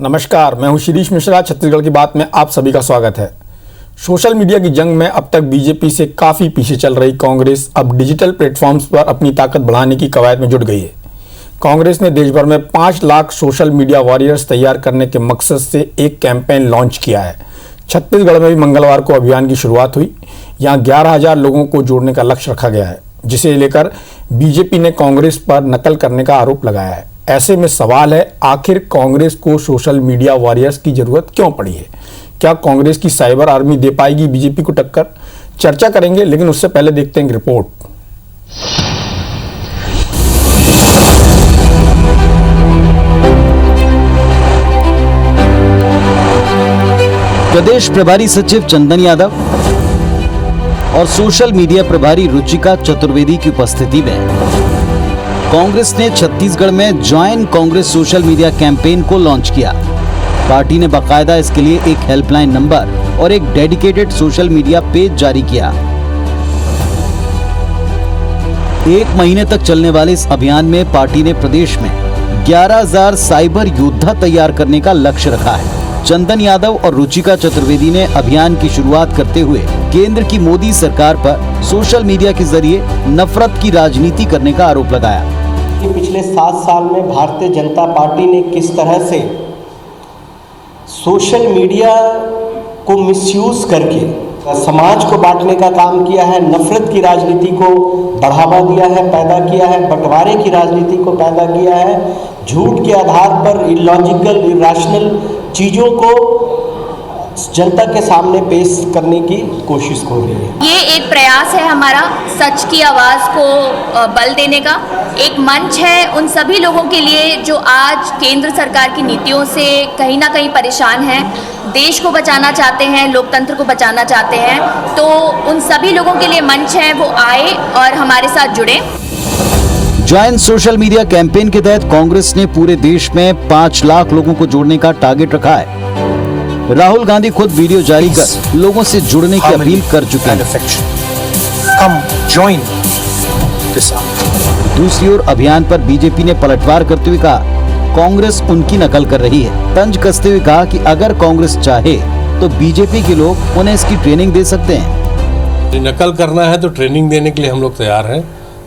नमस्कार, मैं हूं शिरीष मिश्रा। छत्तीसगढ़ की बात में आप सभी का स्वागत है। सोशल मीडिया की जंग में अब तक बीजेपी से काफ़ी पीछे चल रही कांग्रेस अब डिजिटल प्लेटफॉर्म्स पर अपनी ताकत बढ़ाने की कवायद में जुट गई है। कांग्रेस ने देश भर में 5 लाख सोशल मीडिया वॉरियर्स तैयार करने के मकसद से एक कैंपेन लॉन्च किया है। छत्तीसगढ़ में भी मंगलवार को अभियान की शुरुआत हुई। यहाँ 11,000 लोगों को जोड़ने का लक्ष्य रखा गया है, जिसे लेकर बीजेपी ने कांग्रेस पर नकल करने का आरोप लगाया है। ऐसे में सवाल है, आखिर कांग्रेस को सोशल मीडिया वॉरियर्स की जरूरत क्यों पड़ी है? क्या कांग्रेस की साइबर आर्मी दे पाएगी बीजेपी को टक्कर? चर्चा करेंगे, लेकिन उससे पहले देखते हैं रिपोर्ट। प्रदेश प्रभारी सचिव चंदन यादव और सोशल मीडिया प्रभारी रुचिका चतुर्वेदी की उपस्थिति में कांग्रेस ने छत्तीसगढ़ में join Congress social media campaign को लॉन्च किया। पार्टी ने बाकायदा इसके लिए एक हेल्पलाइन नंबर और एक डेडिकेटेड सोशल मीडिया पेज जारी किया। 1 महीने तक चलने वाले इस अभियान में पार्टी ने प्रदेश में 11,000 साइबर योद्धा तैयार करने का लक्ष्य रखा है। चंदन यादव और रुचिका चतुर्वेदी ने अभियान की शुरुआत करते हुए केंद्र की मोदी सरकार पर सोशल मीडिया के जरिए नफरत की राजनीति करने का आरोप लगाया। पिछले 7 साल में भारतीय जनता पार्टी ने किस तरह से सोशल मीडिया को मिसयूज करके समाज को बांटने का काम किया है, नफरत की राजनीति को बढ़ावा दिया है, पैदा किया है, बंटवारे की राजनीति को पैदा किया है, झूठ के आधार पर इलॉजिकल इरेशनल चीज़ों को जनता के सामने पेश करने की कोशिश हो रही है। ये एक प्रयास है हमारा सच की आवाज़ को बल देने का, एक मंच है उन सभी लोगों के लिए जो आज केंद्र सरकार की नीतियों से कहीं ना कहीं परेशान हैं, देश को बचाना चाहते हैं, लोकतंत्र को बचाना चाहते हैं। तो उन सभी लोगों के लिए मंच है, वो आए और हमारे साथ जुड़े। ज्वाइन सोशल मीडिया कैंपेन के तहत कांग्रेस ने पूरे देश में 5 लाख लोगों को जोड़ने का टारगेट रखा है। राहुल गांधी खुद वीडियो जारी कर लोगों से जुड़ने की अपील कर चुके हैं। दूसरी ओर अभियान पर बीजेपी ने पलटवार करते हुए कहा, कांग्रेस उनकी नकल कर रही है। तंज कसते हुए कहा कि अगर कांग्रेस चाहे तो बीजेपी के लोग उन्हें इसकी ट्रेनिंग दे सकते हैं। नकल करना है तो ट्रेनिंग देने के लिए हम लोग तैयार हैं।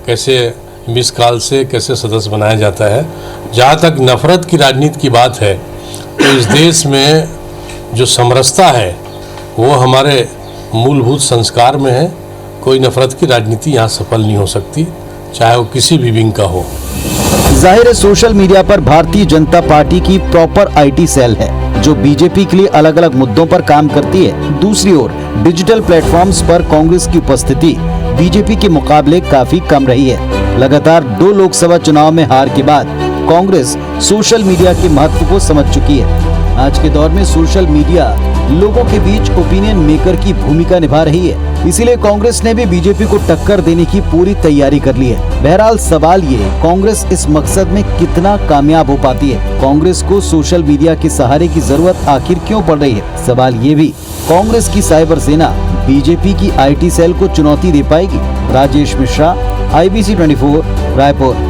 कैसे मिस कॉल से कैसे सदस्य बनाया जाता है। जहाँ तक नफरत की राजनीति की बात है, तो इस देश में जो समरसता है वो हमारे मूलभूत संस्कार में है। कोई नफरत की राजनीति यहाँ सफल नहीं हो सकती, चाहे वो किसी भी विंग का हो। जाहिर है सोशल मीडिया पर भारतीय जनता पार्टी की प्रॉपर आईटी सेल है, जो बीजेपी के लिए अलग अलग मुद्दों पर काम करती है। दूसरी ओर डिजिटल प्लेटफॉर्म्स पर कांग्रेस की उपस्थिति बीजेपी के मुकाबले काफी कम रही है। लगातार 2 लोकसभा चुनाव में हार के बाद कांग्रेस सोशल मीडिया के महत्व को समझ चुकी है। आज के दौर में सोशल मीडिया लोगों के बीच ओपिनियन मेकर की भूमिका निभा रही है, इसीलिए कांग्रेस ने भी बीजेपी को टक्कर देने की पूरी तैयारी कर ली है। बहरहाल सवाल ये, कांग्रेस इस मकसद में कितना कामयाब हो पाती है? कांग्रेस को सोशल मीडिया के सहारे की जरूरत आखिर क्यों पड़ रही है? सवाल ये भी, कांग्रेस की साइबर सेना बीजेपी की आईटी सेल को चुनौती दे पाएगी? राजेश मिश्रा, IBC 24, रायपुर।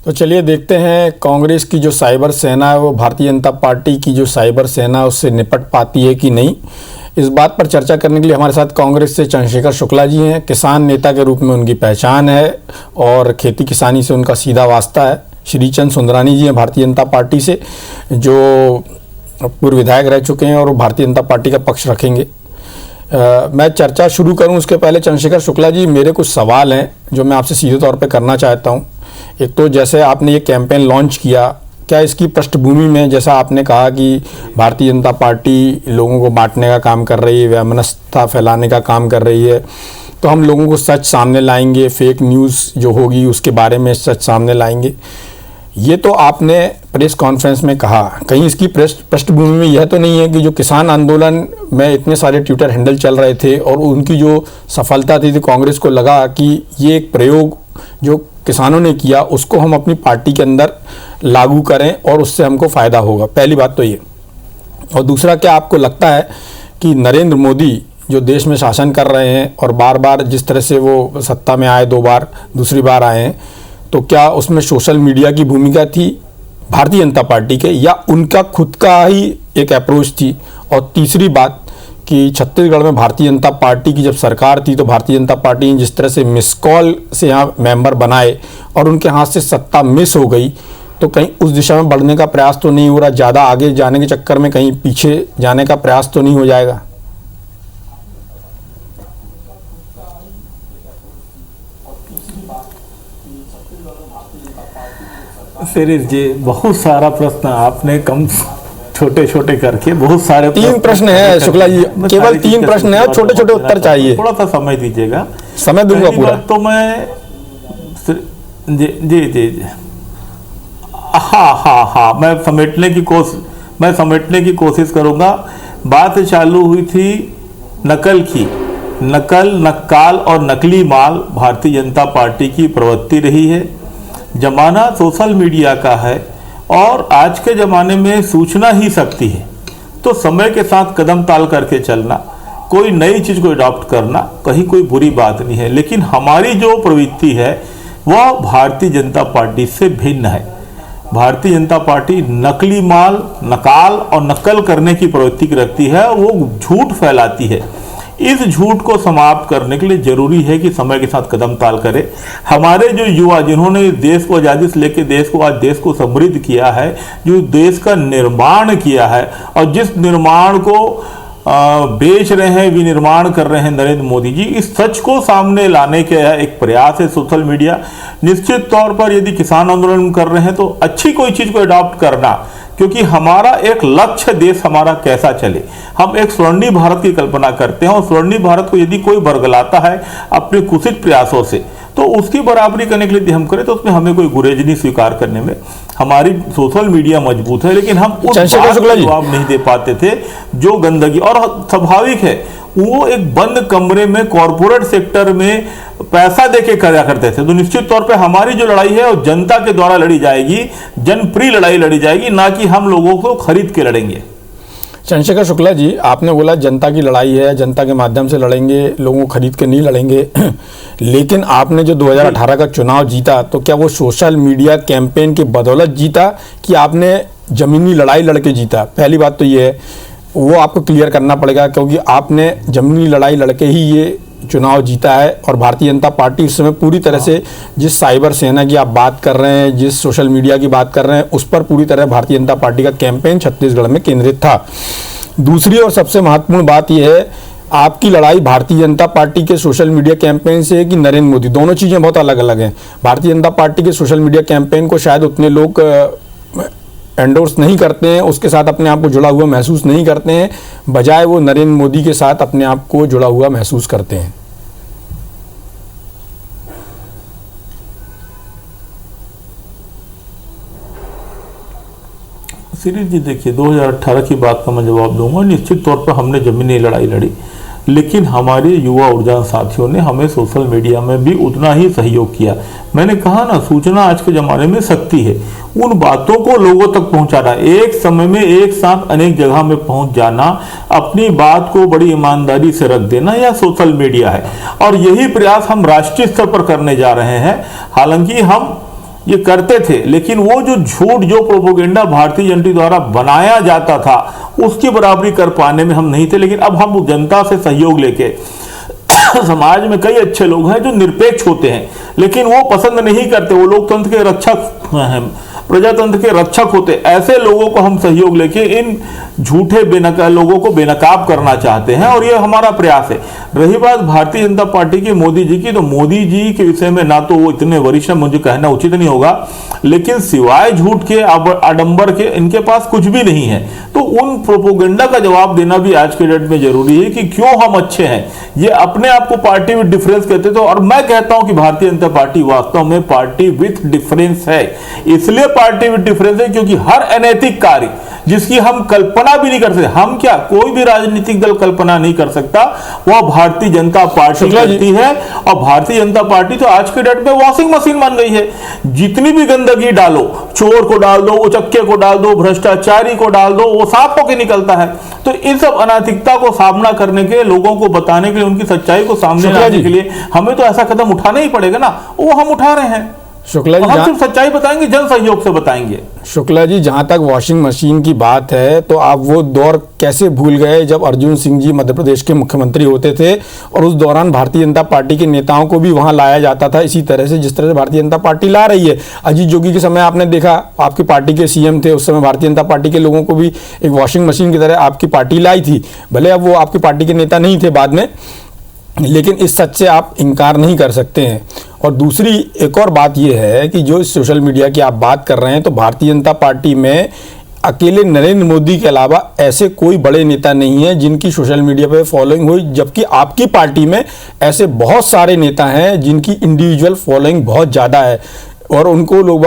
तो चलिए देखते हैं कांग्रेस की जो साइबर सेना है वो भारतीय जनता पार्टी की जो साइबर सेना है उससे निपट पाती है कि नहीं। इस बात पर चर्चा करने के लिए हमारे साथ कांग्रेस से चंद्रशेखर शुक्ला जी हैं। किसान नेता के रूप में उनकी पहचान है और खेती किसानी से उनका सीधा वास्ता है। श्रीचंद सुंदरानी जी हैं भारतीय जनता पार्टी से, जो पूर्व विधायक रह चुके हैं और वो भारतीय जनता पार्टी का पक्ष रखेंगे। मैं चर्चा शुरू करूं उसके पहले चंद्रशेखर शुक्ला जी, मेरे कुछ सवाल हैं जो मैं आपसे सीधे तौर पे करना चाहता हूं। एक तो जैसे आपने ये कैंपेन लॉन्च किया, क्या इसकी पृष्ठभूमि में, जैसा आपने कहा कि भारतीय जनता पार्टी लोगों को बांटने का काम कर रही है, वैमनस्यता फैलाने का काम कर रही है, तो हम लोगों को सच सामने लाएंगे, फेक न्यूज़ जो होगी उसके बारे में सच सामने लाएंगे, ये तो आपने प्रेस कॉन्फ्रेंस में कहा। कहीं इसकी पृष्ठभूमि में यह तो नहीं है कि जो किसान आंदोलन में इतने सारे ट्विटर हैंडल चल रहे थे और उनकी जो सफलता थी तो कांग्रेस को लगा कि ये एक प्रयोग जो किसानों ने किया उसको हम अपनी पार्टी के अंदर लागू करें और उससे हमको फ़ायदा होगा? पहली बात तो ये। और दूसरा, क्या आपको लगता है कि नरेंद्र मोदी जो देश में शासन कर रहे हैं और बार बार जिस तरह से वो सत्ता में आए, 2 बार, दूसरी बार आए हैं, तो क्या उसमें सोशल मीडिया की भूमिका थी भारतीय जनता पार्टी के, या उनका खुद का ही एक अप्रोच थी? और तीसरी बात कि छत्तीसगढ़ में भारतीय जनता पार्टी की जब सरकार थी तो भारतीय जनता पार्टी ने जिस तरह से मिस कॉल से यहाँ मेंबर बनाए और उनके हाथ से सत्ता मिस हो गई, तो कहीं उस दिशा में बढ़ने का प्रयास तो नहीं हो रहा? ज़्यादा आगे जाने के चक्कर में कहीं पीछे जाने का प्रयास तो नहीं हो जाएगा? सिरीज जी, बहुत सारा प्रश्न आपने कम छोटे छोटे करके बहुत सारे 3 प्रश्न है शुक्ला जी, केवल 3 प्रश्न है, छोटे छोटे उत्तर चाहिए। थोड़ा सा समय दीजिएगा। समय दूंगा पूरा। तो मैं जी जी जी जी हाँ मैं समेटने की कोशिश करूंगा। बात चालू हुई थी नकल की। नक्काल और नकली माल भारतीय जनता पार्टी की प्रवृत्ति रही है। जमाना सोशल मीडिया का है और आज के ज़माने में सूचना ही शक्ति है, तो समय के साथ कदम ताल करके चलना, कोई नई चीज़ को अडॉप्ट करना कहीं कोई बुरी बात नहीं है। लेकिन हमारी जो प्रवृत्ति है वह भारतीय जनता पार्टी से भिन्न है। भारतीय जनता पार्टी नकली माल, नकाल और नकल करने की प्रवृत्ति रखती है और वो झूठ फैलाती है। इस झूठ को समाप्त करने के लिए जरूरी है कि समय के साथ कदम ताल करे। हमारे जो युवा जिन्होंने देश को आज़ादी से लेकर देश को समृद्ध किया है, जो देश का निर्माण किया है और जिस निर्माण को बेच रहे हैं, विनिर्माण कर रहे हैं नरेंद्र मोदी जी, इस सच को सामने लाने का एक प्रयास है सोशल मीडिया। निश्चित तौर पर यदि किसान आंदोलन कर रहे हैं तो अच्छी कोई चीज़ को अडॉप्ट करना, क्योंकि हमारा एक लक्ष्य देश हमारा कैसा चले। हम एक स्वर्णिम भारत की कल्पना करते हैं और स्वर्णिम भारत को यदि कोई बरगलाता है अपने कुशित प्रयासों से, तो उसकी बराबरी करने के लिए यदि हम करें तो उसमें हमें कोई गुरेज नहीं स्वीकार करने में। हमारी सोशल मीडिया मजबूत है, लेकिन हम उस बात का जवाब नहीं दे पाते थे जो गंदगी, और स्वाभाविक है वो एक बंद कमरे में कॉरपोरेट सेक्टर में पैसा देके करा करते थे। तो निश्चित तौर पे हमारी जो लड़ाई है वो जनता के द्वारा लड़ी जाएगी, जनप्रिय लड़ाई लड़ी जाएगी, ना कि हम लोगों को खरीद के लड़ेंगे। चंद्रशेखर शुक्ला जी, आपने बोला जनता की लड़ाई है, जनता के माध्यम से लड़ेंगे, लोगों को खरीद के नहीं लड़ेंगे। लेकिन आपने जो 2018 का चुनाव जीता, तो क्या वो सोशल मीडिया कैंपेन की बदौलत जीता कि आपने जमीनी लड़ाई लड़के जीता? पहली बात तो ये है, वो आपको क्लियर करना पड़ेगा, क्योंकि आपने जमीनी लड़ाई लड़के ही ये चुनाव जीता है। और भारतीय जनता पार्टी उस समय पूरी तरह से जिस साइबर सेना की आप बात कर रहे हैं, जिस सोशल मीडिया की बात कर रहे हैं, उस पर पूरी तरह भारतीय जनता पार्टी का कैंपेन छत्तीसगढ़ में केंद्रित था। दूसरी और सबसे महत्वपूर्ण बात यह है, आपकी लड़ाई भारतीय जनता पार्टी के सोशल मीडिया कैंपेन से है कि नरेंद्र मोदी? दोनों चीज़ें बहुत अलग अलग हैं। भारतीय जनता पार्टी के सोशल मीडिया कैंपेन को शायद उतने लोग एंडोर्स नहीं करते हैं, उसके साथ अपने आप को जुड़ा हुआ महसूस नहीं करते हैं, बजाय वो नरेंद्र मोदी के साथ अपने आप को जुड़ा हुआ महसूस करते हैं। सीरीज जी, देखिए 2018 की बात का मैं जवाब दूंगा। निश्चित तौर पर हमने जमीनी लड़ाई लड़ी, लेकिन हमारे युवा ऊर्जा साथियों ने हमें सोशल मीडिया में भी उतना ही सहयोग किया। मैंने कहा ना, सूचना आज के ज़माने में शक्ति है। उन बातों को लोगों तक पहुंचाना, एक समय में एक साथ अनेक जगह में पहुंच जाना, अपनी बात को बड़ी ईमानदारी से रख देना, यह सोशल मीडिया है। और यही प्रयास हम राष्ट्रीय स्तर पर करने जा रहे हैं। हालांकि हम ये करते थे, लेकिन वो जो झूठ, जो प्रोपोगेंडा भारतीय जनता द्वारा बनाया जाता था, उसकी बराबरी कर पाने में हम नहीं थे। लेकिन अब हम जनता से सहयोग लेके समाज में कई अच्छे लोग हैं जो निरपेक्ष होते हैं, लेकिन वो पसंद नहीं करते, वो लोकतंत्र के रक्षक हैं, प्रजातंत्र के रक्षक होते, ऐसे लोगों को हम सहयोग लेके इन झूठे लोगों को बेनकाब करना चाहते हैं, और ये हमारा प्रयास है। रही बात भारतीय जनता पार्टी की, मोदी जी की, तो मोदी जी के विषय में ना तो वो इतने वरिष्ठ हैं, मुझे कहना उचित नहीं होगा, लेकिन सिवाय झूठ के, आडंबर के, इनके पास कुछ भी नहीं है। तो उन प्रोपोगेंडा का जवाब देना भी आज के डेट में जरूरी है कि क्यों हम अच्छे हैं। ये अपने आप को पार्टी विद डिफरेंस कहते थे, और मैं कहता हूं कि भारतीय जनता पार्टी वास्तव में पार्टी विथ डिफरेंस है। इसलिए पार्टी विद डिफरेंस है क्योंकि हर अनैतिक कार्य जिसकी हम कल्पना भी नहीं कर सकते, हम क्या, कोई भी राजनीतिक दल कल्पना नहीं कर सकता, वह भारतीय जनता पार्टी करती है। और भारतीय जनता पार्टी तो आज के डेट में वॉशिंग मशीन बन गई है। जितनी भी गंदगी डालो, चोर को डाल दो, उचक्के को डाल दो, भ्रष्टाचारी को डाल दो, वो साफ होकर निकलता है। तो इन सब अनैतिकता को सामना करने के, लोगों को बताने के लिए, उनकी सच्चाई को सामने लाने के लिए हमें तो ऐसा कदम उठाना ही पड़ेगा ना, वो हम उठा रहे हैं। शुक्ला जी, हम सिर्फ सच्चाई बताएंगे, जन सहयोग से बताएंगे। शुक्ला जी, जहां तक वॉशिंग मशीन की बात है तो आप वो दौर कैसे भूल गए जब अर्जुन सिंह जी मध्य प्रदेश के मुख्यमंत्री होते थे और उस दौरान भारतीय जनता पार्टी के नेताओं को भी वहां लाया जाता था इसी तरह से जिस तरह से भारतीय जनता पार्टी ला रही है। अजीत जोगी के समय आपने देखा, आपकी पार्टी के सीएम थे उस समय, भारतीय जनता पार्टी के लोगों को भी एक वॉशिंग मशीन की तरह आपकी पार्टी लाई थी। भले अब वो आपकी पार्टी के नेता नहीं थे बाद में, लेकिन इस सच से आप इनकार नहीं कर सकते हैं। और दूसरी एक और बात यह है कि जो सोशल मीडिया की आप बात कर रहे हैं तो भारतीय जनता पार्टी में अकेले नरेंद्र मोदी के अलावा ऐसे कोई बड़े नेता नहीं है जिनकी सोशल मीडिया पे फॉलोइंग हुई, जबकि आपकी पार्टी में ऐसे बहुत सारे नेता हैं जिनकी इंडिविजुअल फॉलोइंग बहुत ज़्यादा है और उनको लोग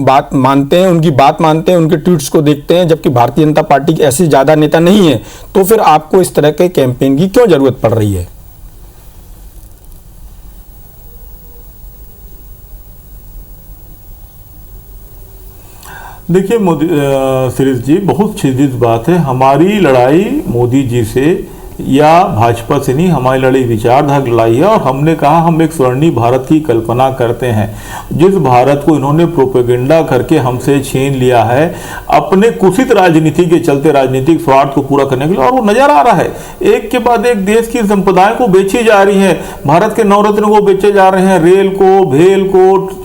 बात मानते हैं, उनकी बात मानते हैं, उनके ट्वीट्स को देखते हैं, जबकि भारतीय जनता पार्टी के ऐसे ज़्यादा नेता नहीं है। तो फिर आपको इस तरह के कैंपेन की क्यों ज़रूरत पड़ रही है? देखिए मोदी शिरीष जी, बहुत सीधी बात है। हमारी लड़ाई मोदी जी से या भाजपा से नहीं, हमारी लड़ाई विचारधारा लड़ाई है। और हमने कहा हम एक स्वर्णिम भारत की कल्पना करते हैं, जिस भारत को इन्होंने प्रोपेगेंडा करके हमसे छीन लिया है अपने कुत्सित राजनीति के चलते, राजनीतिक स्वार्थ को पूरा करने के लिए। और वो नजर आ रहा है, एक के बाद एक देश की संपदाएं को बेची जा रही है। भारत के नवरत्न को बेचे जा रहे हैं, रेल को, भेल को,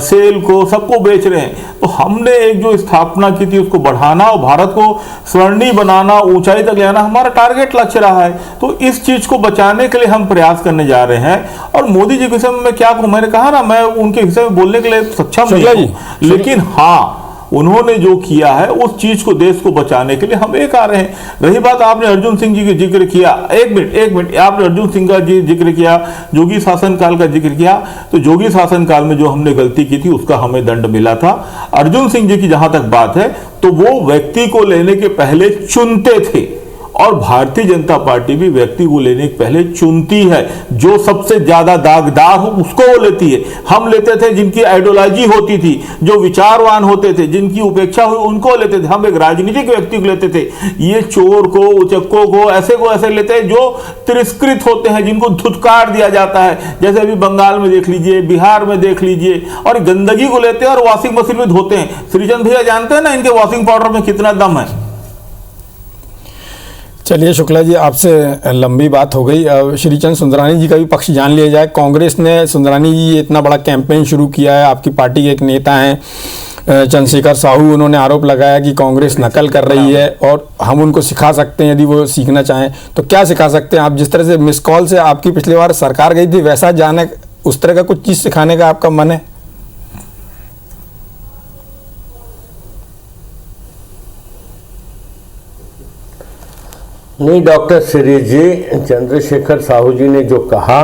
सेल को, सबको बेच रहे हैं। तो हमने एक जो स्थापना की थी उसको बढ़ाना और भारत को स्वर्णिम बनाना, ऊंचाई तक ले आना हमारा टारगेट लक्ष्य रहा है। तो इस चीज को बचाने के लिए हम प्रयास करने जा रहे हैं। और मोदी जी के विषय में मैं क्या कहूं, मैंने कहा ना, मैं उनके विषय में बोलने के लिए सक्षम नहीं हूं, लेकिन हाँ उन्होंने जो किया है उस चीज को, देश को बचाने के लिए हम एक आ रहे हैं। रही बात, आपने अर्जुन सिंह जी का जिक्र किया, एक मिनट, आपने अर्जुन सिंह का जिक्र किया, जोगी शासनकाल का जिक्र किया। तो जोगी शासनकाल में जो हमने गलती की थी उसका हमें दंड मिला था। अर्जुन सिंह जी की जहां तक बात है तो वो व्यक्ति को लेने के पहले चुनते थे और भारतीय जनता पार्टी भी व्यक्ति को लेने के पहले चुनती है। जो सबसे ज्यादा दागदार हो उसको वो लेती है। हम लेते थे जिनकी आइडियोलॉजी होती थी, जो विचारवान होते थे, जिनकी उपेक्षा हुई उनको लेते थे। हम एक राजनीतिक व्यक्ति को लेते थे। ये चोर को, उचक्कों को ऐसे लेते हैं जो तिरस्कृत होते हैं, जिनको धुतकार दिया जाता है। जैसे अभी बंगाल में देख लीजिए, बिहार में देख लीजिए, और गंदगी को लेते हैं और वॉशिंग मशीन में धोते हैं। श्रीचंद भैया जानते हैं ना इनके वॉशिंग पाउडर में कितना दम है। चलिए शुक्ला जी, आपसे लंबी बात हो गई। श्रीचंद सुंदरानी जी का भी पक्ष जान लिया जाए। कांग्रेस ने, सुंदरानी जी इतना बड़ा कैंपेन शुरू किया है, आपकी पार्टी के एक नेता हैं चंद्रशेखर साहू, उन्होंने आरोप लगाया कि कांग्रेस नकल कर रही है और हम उनको सिखा सकते हैं यदि वो सीखना चाहें। तो क्या सिखा सकते हैं आप? जिस तरह से मिस कॉल से आपकी पिछली बार सरकार गई थी, वैसा जाने, उस तरह का कुछ चीज़ सिखाने का आपका मन है? नहीं डॉक्टर शिरीष जी, चंद्रशेखर साहू जी ने जो कहा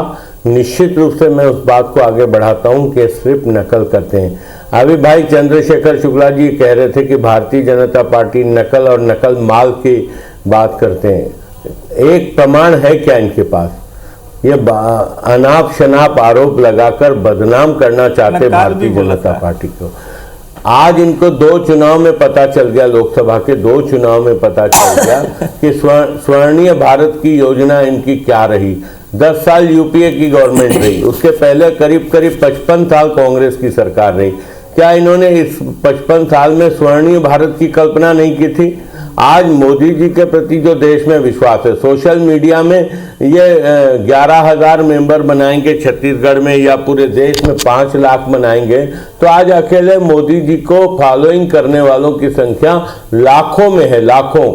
निश्चित रूप से मैं उस बात को आगे बढ़ाता हूं कि सिर्फ नकल करते हैं। अभी भाई चंद्रशेखर शुक्ला जी कह रहे थे कि भारतीय जनता पार्टी नकल और नकल माल की बात करते हैं। एक प्रमाण है क्या इनके पास? ये अनाप शनाप आरोप लगाकर बदनाम करना चाहते भारतीय जनता पार्टी को। आज इनको 2 चुनाव में पता चल गया, लोकसभा के 2 चुनाव में पता चल गया कि स्वर्णिम भारत की योजना इनकी क्या रही। 10 साल यूपीए की गवर्नमेंट रही, उसके पहले करीब 55 साल कांग्रेस की सरकार रही। क्या इन्होंने इस 55 साल में स्वर्णिम भारत की कल्पना नहीं की थी? आज मोदी जी के प्रति जो देश में विश्वास है, सोशल मीडिया में ये 11,000 मेंबर बनाएंगे छत्तीसगढ़ में या पूरे देश में 5 लाख बनाएंगे, तो आज अकेले मोदी जी को फॉलोइंग करने वालों की संख्या लाखों में है, लाखों।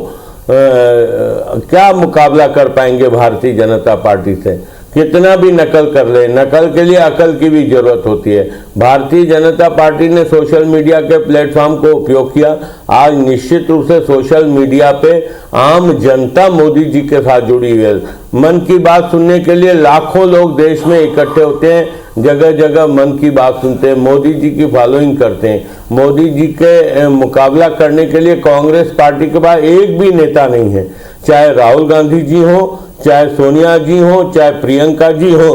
क्या मुकाबला कर पाएंगे भारतीय जनता पार्टी से? कितना भी नकल कर ले, नकल के लिए अकल की भी जरूरत होती है। भारतीय जनता पार्टी ने सोशल मीडिया के प्लेटफॉर्म को उपयोग किया। आज निश्चित रूप से सोशल मीडिया पे आम जनता मोदी जी के साथ जुड़ी हुई है। मन की बात सुनने के लिए लाखों लोग देश में इकट्ठे होते हैं, जगह जगह मन की बात सुनते हैं, मोदी जी की फॉलोइंग करते हैं। मोदी जी के मुकाबला करने के लिए कांग्रेस पार्टी के पास एक भी नेता नहीं है, चाहे राहुल गांधी जी हो, चाहे सोनिया जी हो, चाहे प्रियंका जी हो।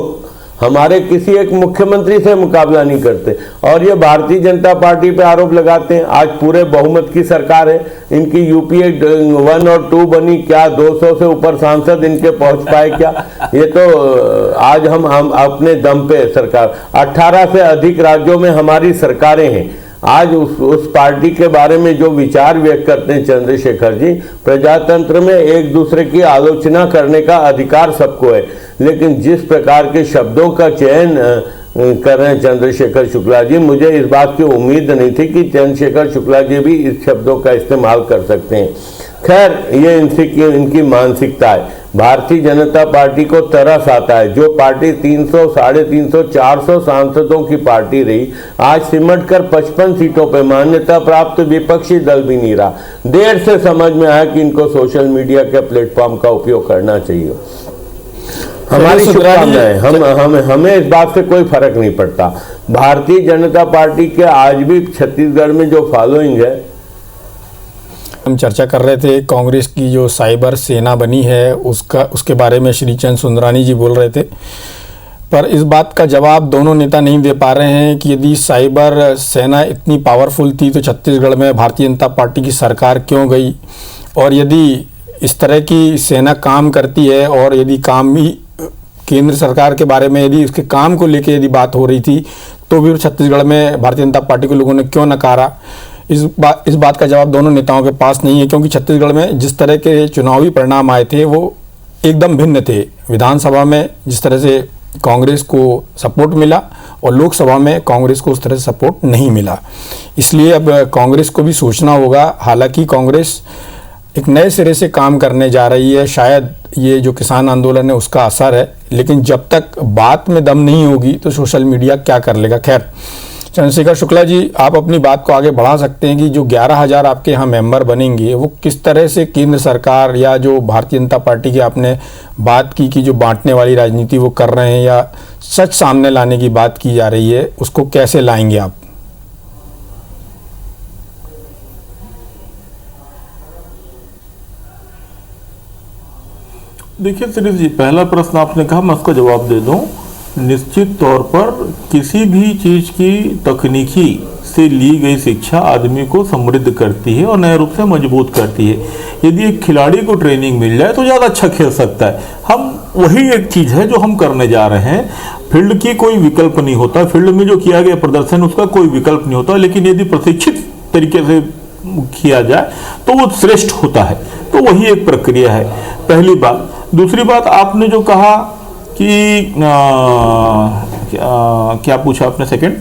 हमारे किसी एक मुख्यमंत्री से मुकाबला नहीं करते। और ये भारतीय जनता पार्टी पे आरोप लगाते हैं। आज पूरे बहुमत की सरकार है, इनकी यूपीए 1 और 2 बनी, क्या 200 से ऊपर सांसद इनके पहुंच पाए क्या? ये तो आज हम अपने दम पे सरकार, 18 से अधिक राज्यों में हमारी सरकारें हैं। आज उस पार्टी के बारे में जो विचार व्यक्त करते हैं चंद्रशेखर जी, प्रजातंत्र में एक दूसरे की आलोचना करने का अधिकार सबको है, लेकिन जिस प्रकार के शब्दों का चयन कर रहे हैं चंद्रशेखर शुक्ला जी, मुझे इस बात की उम्मीद नहीं थी कि चंद्रशेखर शुक्ला जी भी इस शब्दों का इस्तेमाल कर सकते हैं। खैर, ये इनकी मानसिकता है। भारतीय जनता पार्टी को तरस आता है। जो पार्टी 300, 350, 400 सांसदों की पार्टी रही, आज सिमट कर 55 सीटों पर मान्यता प्राप्त विपक्षी दल भी नहीं रहा। देर से समझ में आया कि इनको सोशल मीडिया के प्लेटफॉर्म का उपयोग करना चाहिए। हमारी शुभकामनाएं, हमें इस बात से कोई फर्क नहीं पड़ता। भारतीय जनता पार्टी के आज भी छत्तीसगढ़ में जो फॉलोइंग है, हम चर्चा कर रहे थे कांग्रेस की जो साइबर सेना बनी है उसके बारे में श्री चंद सुंदरानी जी बोल रहे थे, पर इस बात का जवाब दोनों नेता नहीं दे पा रहे हैं कि यदि साइबर सेना इतनी पावरफुल थी तो छत्तीसगढ़ में भारतीय जनता पार्टी की सरकार क्यों गई, और यदि इस तरह की सेना काम करती है और यदि काम भी केंद्र सरकार के बारे में यदि उसके काम को लेकर यदि बात हो रही थी तो भी छत्तीसगढ़ में भारतीय जनता पार्टी के लोगों ने क्यों नकारा। इस बात का जवाब दोनों नेताओं के पास नहीं है, क्योंकि छत्तीसगढ़ में जिस तरह के चुनावी परिणाम आए थे वो एकदम भिन्न थे। विधानसभा में जिस तरह से कांग्रेस को सपोर्ट मिला और लोकसभा में कांग्रेस को उस तरह से सपोर्ट नहीं मिला। इसलिए अब कांग्रेस को भी सोचना होगा। हालांकि कांग्रेस एक नए सिरे से काम करने जा रही है, शायद ये जो किसान आंदोलन है उसका असर है, लेकिन जब तक बात में दम नहीं होगी तो सोशल मीडिया क्या कर लेगा। खैर, चंद्रशेखर शुक्ला जी, आप अपनी बात को आगे बढ़ा सकते हैं कि जो 11,000 आपके यहाँ मेंबर बनेंगे वो किस तरह से केंद्र सरकार या जो भारतीय जनता पार्टी की आपने बात की कि जो बांटने वाली राजनीति वो कर रहे हैं या सच सामने लाने की बात की जा रही है, उसको कैसे लाएंगे आप? देखिए सुरेश जी, पहला प्रश्न आपने कहा, मैं उसका जवाब दे दूं। निश्चित तौर पर किसी भी चीज की तकनीकी से ली गई शिक्षा आदमी को समृद्ध करती है और नए रूप से मजबूत करती है। यदि एक खिलाड़ी को ट्रेनिंग मिल जाए तो ज़्यादा अच्छा खेल सकता है। हम वही एक चीज़ है जो हम करने जा रहे हैं। फील्ड की कोई विकल्प नहीं होता, फील्ड में जो किया गया प्रदर्शन उसका कोई विकल्प नहीं होता, लेकिन यदि प्रशिक्षित तरीके से किया जाए तो वो श्रेष्ठ होता है। तो वही एक प्रक्रिया है, पहली बात। दूसरी बात, आपने जो कहा कि क्या पूछा आपने सेकंड?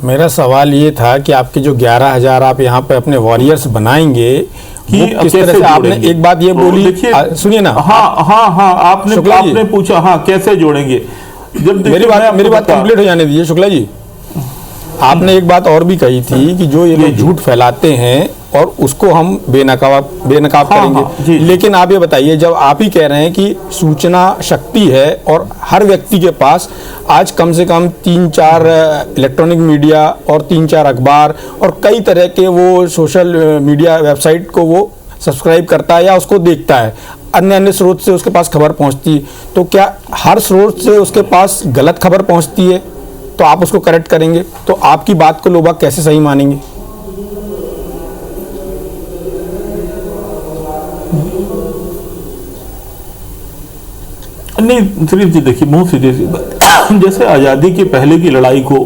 मेरा सवाल ये था कि आपके जो 11,000 आप यहाँ पे अपने वॉरियर्स बनाएंगे कि किस तरह से, आपने एक बात ये बोली, सुनिए ना। हाँ, आपने पूछा, हाँ कैसे जोड़ेंगे। जब मेरी बात कंप्लीट हो जाने दीजिए शुक्ला जी। आपने एक बात और भी कही थी कि जो ये लोग झूठ फैलाते हैं और उसको हम बेनकाब करेंगे। लेकिन आप ये बताइए, जब आप ही कह रहे हैं कि सूचना शक्ति है और हर व्यक्ति के पास आज कम से कम 3-4 इलेक्ट्रॉनिक मीडिया और 3-4 अखबार और कई तरह के वो सोशल मीडिया वेबसाइट को वो सब्सक्राइब करता है या उसको देखता है, अन्य स्रोत से उसके पास खबर पहुंचती, तो क्या हर स्रोत से उसके पास गलत खबर पहुंचती है तो आप उसको करेक्ट करेंगे? तो आपकी बात को लोग कैसे सही मानेंगे? नहीं सुरेश जी, देखिए बहुत सीधी सी बात। जैसे आज़ादी के पहले की लड़ाई को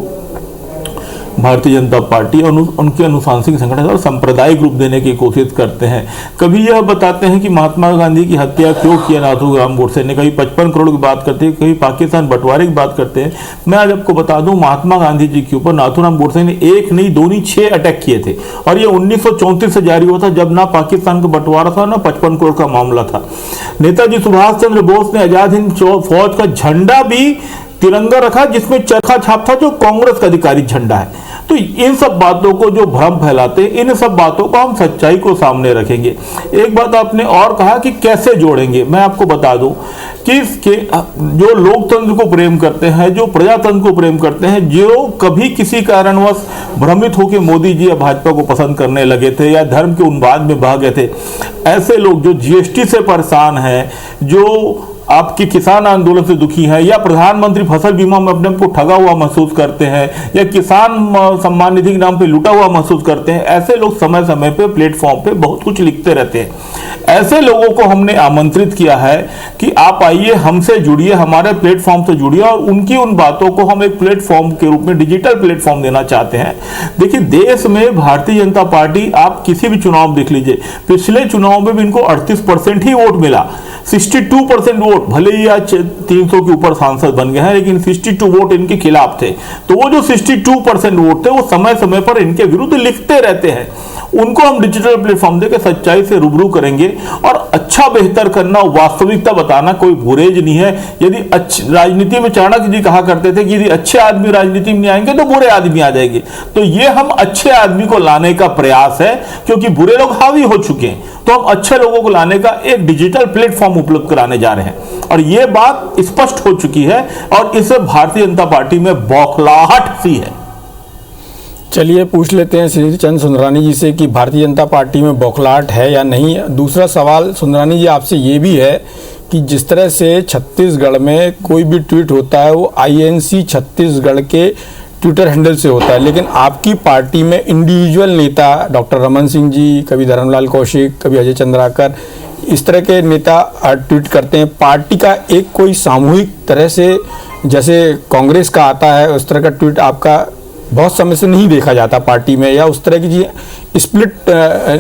भारतीय जनता पार्टी और उनके अनुशासनिक संगठन और सांप्रदायिक रूप देने की कोशिश करते हैं। कभी यह बताते हैं कि महात्मा गांधी की हत्या क्यों किया नाथूराम गोडसे ने, कभी 55 करोड़ की बात करते हैं, कभी पाकिस्तान बंटवारे की बात करते हैं। मैं आज आपको बता दूं, महात्मा गांधी जी के ऊपर नाथूराम गोडसे ने 1 नहीं 2 नहीं 6 अटैक किए थे और ये 1934 से जारी हुआ था, जब ना पाकिस्तान का बंटवारा था ना 55 करोड़ का मामला था। नेताजी सुभाष चंद्र बोस ने आजाद हिंद फौज का झंडा भी तिरंगा रखा जिसमें चरखा छाप था, जो कांग्रेस का अधिकारिक झंडा है। तो इन सब बातों को जो भ्रम फैलाते हैं, इन सब बातों को हम सच्चाई को सामने रखेंगे। एक बात आपने और कहा कि कैसे जोड़ेंगे, मैं आपको बता दूं कि जो लोकतंत्र को प्रेम करते हैं, जो प्रजातंत्र को प्रेम करते हैं, जो कभी किसी कारणवश भ्रमित होकर मोदी जी या भाजपा को पसंद करने लगे थे या धर्म के उन्माद में बह गए थे, ऐसे लोग जो जीएसटी से परेशान हैं, जो आपके किसान आंदोलन से दुखी हैं, या प्रधानमंत्री फसल बीमा में अपने को ठगा हुआ महसूस करते हैं, या किसान सम्मान निधि के नाम पे लूटा हुआ महसूस करते हैं, ऐसे लोग समय समय पे प्लेटफॉर्म पे बहुत कुछ लिखते रहते हैं। ऐसे लोगों को हमने आमंत्रित किया है कि आप आइए, हमसे जुड़िए, हमारे प्लेटफॉर्म से जुड़िए, और उनकी उन बातों को हम एक प्लेटफॉर्म के रूप में, डिजिटल प्लेटफॉर्म देना चाहते हैं। देखिए, देश में भारतीय जनता पार्टी, आप किसी भी चुनाव देख लीजिए, पिछले चुनाव में भी इनको 38% ही वोट मिला। 62% वोट, भले ही आज 300 के ऊपर सांसद बन गए हैं, लेकिन 62 वोट इनके खिलाफ थे। तो वो जो 62% वोट थे, वो समय समय पर इनके विरुद्ध लिखते रहते हैं। उनको हम डिजिटल प्लेटफॉर्म देकर सच्चाई से रूबरू करेंगे, और अच्छा बेहतर करना, वास्तविकता बताना कोई बुरेज नहीं है। यदि राजनीति में चाणक्य जी कहा करते थे कि यदि अच्छे आदमी राजनीति में नहीं आएंगे तो बुरे आदमी आ जाएंगे। तो ये हम अच्छे आदमी को लाने का प्रयास है, क्योंकि बुरे लोग हावी हो चुके हैं। तो हम अच्छे लोगों को लाने का एक डिजिटल प्लेटफॉर्म उपलब्ध कराने जा रहे हैं, और ये बात स्पष्ट हो चुकी है, और इससे भारतीय जनता पार्टी में बौखलाहट सी है। चलिए पूछ लेते हैं श्री चंद सुंदरानी जी से कि भारतीय जनता पार्टी में बौखलाहट है या नहीं। दूसरा सवाल सुंदरानी जी आपसे ये भी है कि जिस तरह से छत्तीसगढ़ में कोई भी ट्वीट होता है वो INC छत्तीसगढ़ के ट्विटर हैंडल से होता है, लेकिन आपकी पार्टी में इंडिविजुअल नेता डॉक्टर रमन सिंह जी, कभी धर्मलाल कौशिक, कभी अजय चंद्राकर, इस तरह के नेता ट्वीट करते हैं। पार्टी का एक कोई सामूहिक तरह से जैसे कांग्रेस का आता है उस तरह का ट्वीट आपका बहुत समय से नहीं देखा जाता पार्टी में, या उस तरह की चीज़ स्प्लिट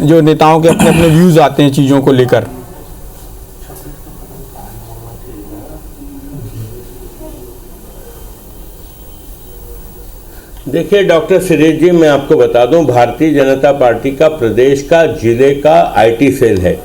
जो नेताओं के अपने अपने व्यूज़ आते हैं चीज़ों को लेकर। देखिए डॉक्टर सुरेश जी, मैं आपको बता दूं, भारतीय जनता पार्टी का प्रदेश का जिले का IT सेल है,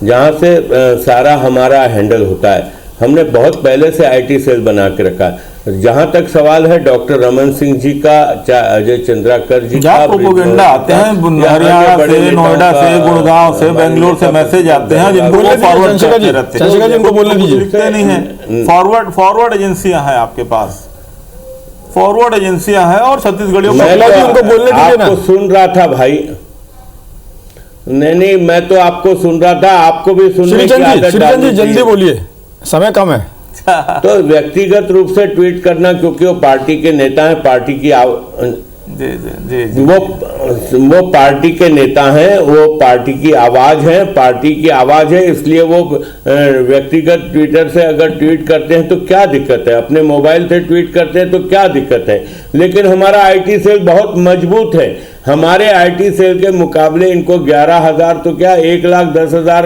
जहां से सारा हमारा हैंडल होता है। हमने बहुत पहले से IT सेल बना के रखा है। जहां तक सवाल है डॉक्टर रमन सिंह जी का, अजय चंद्राकर जी का, प्रोपोगंडा आते हैं हरियाणा से, नोएडा से, गुड़गांव से, बेंगलोर से मैसेज आते हैं, जिनको फॉरवर्ड करते रहते हैं, जिनको बोलने दीजिए नहीं है। फॉरवर्ड एजेंसियां हैं आपके पास, फॉरवर्ड एजेंसियां हैं, और छत्तीसगढ़ियों को उनको बोलने दीजिए ना। आपको सुन रहा था भाई, नहीं, मैं तो आपको सुन रहा था, आपको भी सुनने की आदत डालनी। जल्दी बोलिए, समय कम है। तो व्यक्तिगत रूप से ट्वीट करना, क्योंकि वो पार्टी के नेता हैं, पार्टी की वो पार्टी के नेता हैं, वो पार्टी की आवाज है, पार्टी की आवाज है, इसलिए वो व्यक्तिगत ट्विटर से अगर ट्वीट करते हैं तो क्या दिक्कत है, अपने मोबाइल से ट्वीट करते हैं तो क्या दिक्कत है। लेकिन हमारा IT सेल बहुत मजबूत है। हमारे IT सेल के मुकाबले इनको 11,000 तो क्या 1,10,000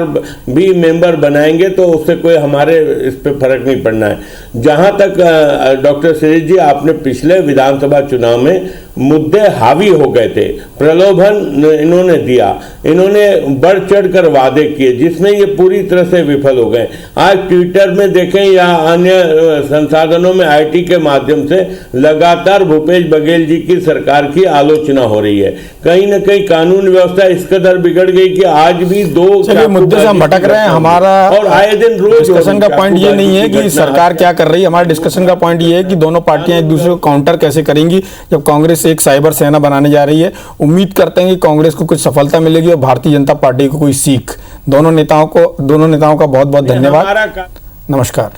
भी मेंबर बनाएंगे तो उससे कोई हमारे इस पे फर्क नहीं पड़ना है। जहां तक डॉक्टर सुरेश जी, आपने पिछले विधानसभा चुनाव में मुद्दे हावी हो गए थे, प्रलोभन इन्होंने दिया, इन्होंने बढ़ चढ़कर वादे किए, जिसमें ये पूरी तरह से विफल हो गए। आज ट्विटर में देखें या अन्य संसाधनों में IT के माध्यम से लगातार भूपेश बघेल जी की सरकार की आलोचना हो रही है। कहीं ना कहीं कानून व्यवस्था इस कदर बिगड़ गई कि आज भी दो मुद्दे से हम भटक रहे हैं। हमारा और आए दिन रोज डिस्कशन का पॉइंट ये नहीं है कि सरकार क्या कर रही है, हमारा डिस्कशन का पॉइंट ये है कि दोनों पार्टियां एक दूसरे को काउंटर कैसे करेंगी। जब कांग्रेस एक साइबर सेना बनाने जा रही है, उम्मीद करते हैं कि कांग्रेस को कुछ सफलता मिलेगी और भारतीय जनता पार्टी को कोई सीख। दोनों नेताओं का बहुत बहुत धन्यवाद। नमस्कार।